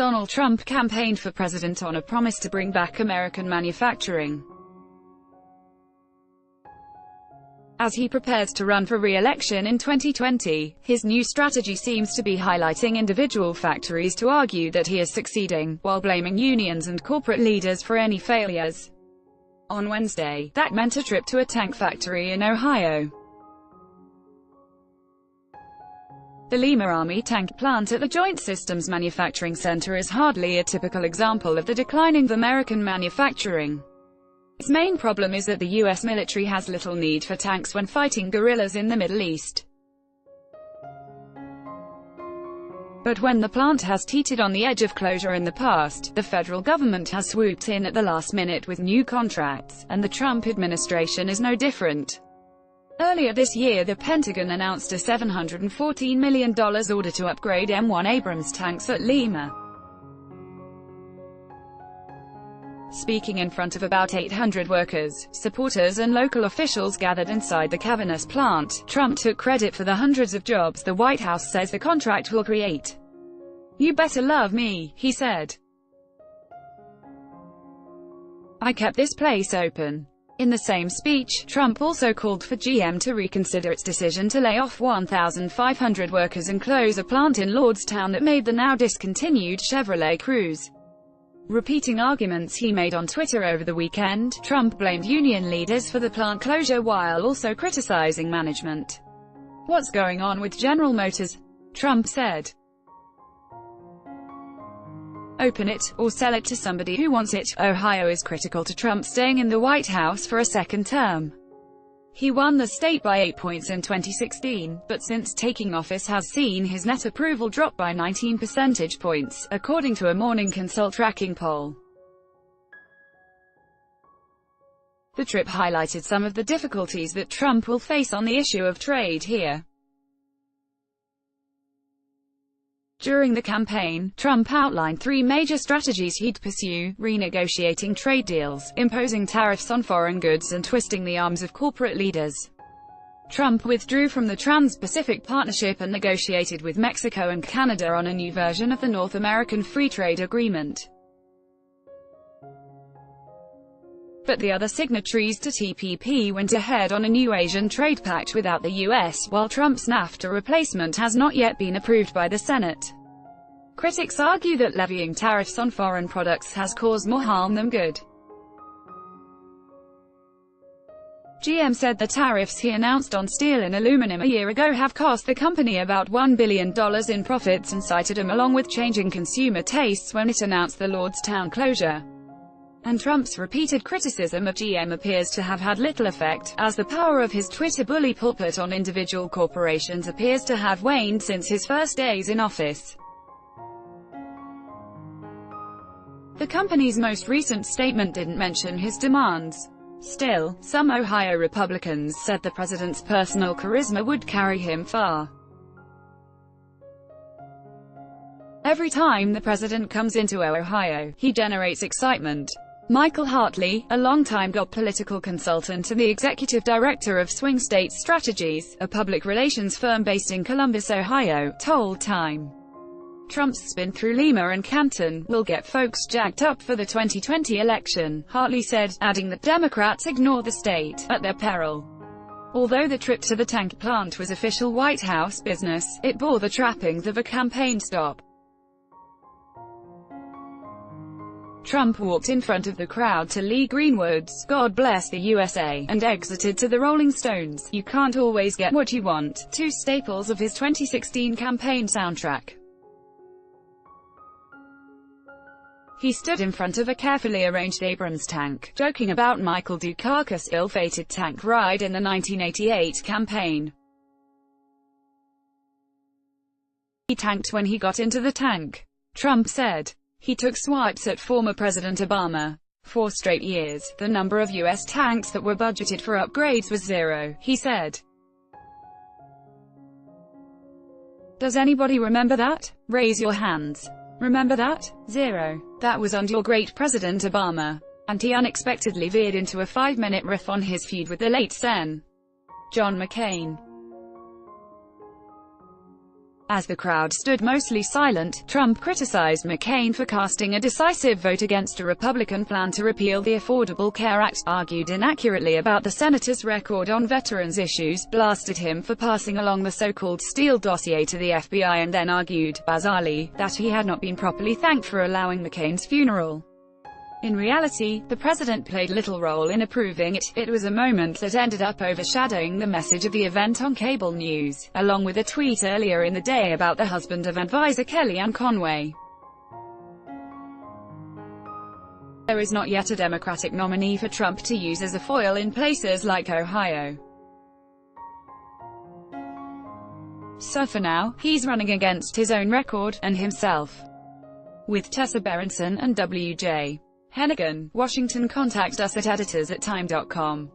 Donald Trump campaigned for president on a promise to bring back American manufacturing. As he prepares to run for re-election in 2020, his new strategy seems to be highlighting individual factories to argue that he is succeeding, while blaming unions and corporate leaders for any failures. On Wednesday, that meant a trip to a tank factory in Ohio. The Lima Army tank plant at the Joint Systems Manufacturing Center is hardly a typical example of the declining of American manufacturing. Its main problem is that the U.S. military has little need for tanks when fighting guerrillas in the Middle East. But when the plant has teetered on the edge of closure in the past, the federal government has swooped in at the last minute with new contracts, and the Trump administration is no different. Earlier this year, the Pentagon announced a $714 million order to upgrade M1 Abrams tanks at Lima. Speaking in front of about 800 workers, supporters and local officials gathered inside the cavernous plant, Trump took credit for the hundreds of jobs the White House says the contract will create. "You better love me," he said. "I kept this place open." In the same speech, Trump also called for GM to reconsider its decision to lay off 1,500 workers and close a plant in Lordstown that made the now discontinued Chevrolet Cruze. Repeating arguments he made on Twitter over the weekend, Trump blamed union leaders for the plant closure while also criticizing management. "What's going on with General Motors?" Trump said. "Open it, or sell it to somebody who wants it." Ohio is critical to Trump staying in the White House for a second term. He won the state by 8 points in 2016, but since taking office has seen his net approval drop by 19 percentage points, according to a Morning Consult tracking poll. The trip highlighted some of the difficulties that Trump will face on the issue of trade here. During the campaign, Trump outlined three major strategies he'd pursue: renegotiating trade deals, imposing tariffs on foreign goods, and twisting the arms of corporate leaders. Trump withdrew from the Trans-Pacific Partnership and negotiated with Mexico and Canada on a new version of the North American Free Trade Agreement. But the other signatories to TPP went ahead on a new Asian trade pact without the U.S., while Trump's NAFTA replacement has not yet been approved by the Senate. Critics argue that levying tariffs on foreign products has caused more harm than good. GM said the tariffs he announced on steel and aluminum a year ago have cost the company about $1 billion in profits, and cited them along with changing consumer tastes when it announced the Lordstown closure. And Trump's repeated criticism of GM appears to have had little effect, as the power of his Twitter bully pulpit on individual corporations appears to have waned since his first days in office. The company's most recent statement didn't mention his demands. Still, some Ohio Republicans said the president's personal charisma would carry him far. Every time the president comes into Ohio, he generates excitement. Michael Hartley, a longtime political consultant and the executive director of Swing State Strategies, a public relations firm based in Columbus, Ohio, told Time. Trump's spin through Lima and Canton will get folks jacked up for the 2020 election, Hartley said, adding that Democrats ignore the state, at their peril. Although the trip to the tank plant was official White House business, it bore the trappings of a campaign stop. Trump walked in front of the crowd to Lee Greenwood's "God Bless the USA" and exited to the Rolling Stones' "You Can't Always Get What You Want," two staples of his 2016 campaign soundtrack. He stood in front of a carefully arranged Abrams tank, joking about Michael Dukakis' ill-fated tank ride in the 1988 campaign. He tanked when he got into the tank, Trump said. He took swipes at former President Obama. 4 straight years, the number of U.S. tanks that were budgeted for upgrades was 0, he said. Does anybody remember that? Raise your hands. Remember that? 0. That was under your great President Obama. And he unexpectedly veered into a 5-minute riff on his feud with the late Sen. John McCain. As the crowd stood mostly silent, Trump criticized McCain for casting a decisive vote against a Republican plan to repeal the Affordable Care Act, argued inaccurately about the senator's record on veterans issues, blasted him for passing along the so-called Steele dossier to the FBI, and then argued, bizarrely, that he had not been properly thanked for allowing McCain's funeral. In reality, the president played little role in approving it. It was a moment that ended up overshadowing the message of the event on cable news, along with a tweet earlier in the day about the husband of advisor Kellyanne Conway. There is not yet a Democratic nominee for Trump to use as a foil in places like Ohio. So for now, he's running against his own record, and himself. With Tessa Berenson and W.J. Hennigan, Washington. Contact us at editors@time.com.